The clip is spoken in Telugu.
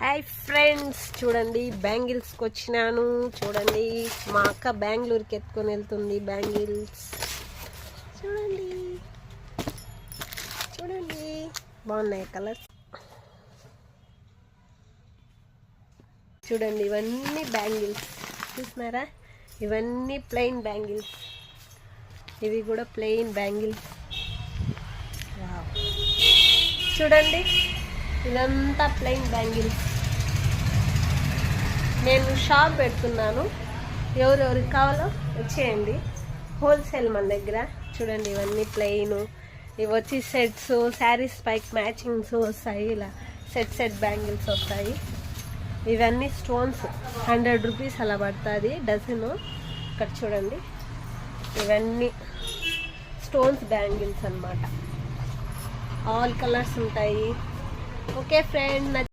హాయ్ ఫ్రెండ్స్, చూడండి బ్యాంగిల్స్కి వచ్చినాను. చూడండి మా అక్క బెంగళూరుకి ఎత్తుకొని వెళ్తుంది బ్యాంగిల్స్. చూడండి చూడండి బాగున్నాయి కలర్స్. చూడండి ఇవన్నీ బ్యాంగిల్స్ చూస్తున్నారా, ఇవన్నీ ప్లెయిన్ బ్యాంగిల్స్. ఇవి కూడా ప్లెయిన్ బ్యాంగిల్స్. చూడండి ఇదంతా ప్లెయిన్ బ్యాంగిల్స్. నేను షాప్ పెడుతున్నాను, ఎవరెవరికి కావాలో వచ్చేయండి. హోల్సేల్ మన దగ్గర. చూడండి ఇవన్నీ ప్లెయిన్, ఇవి వచ్చి సెట్స్, శారీస్ పైకి మ్యాచింగ్స్ వస్తాయి. ఇలా సెట్ బ్యాంగిల్స్ వస్తాయి. ఇవన్నీ స్టోన్స్ 100 రూపీస్ అలా పడుతుంది డజను. ఇక్కడ చూడండి ఇవన్నీ స్టోన్స్ బ్యాంగిల్స్ అన్నమాట. ఆల్ కలర్స్ ఉంటాయి. Okay friend.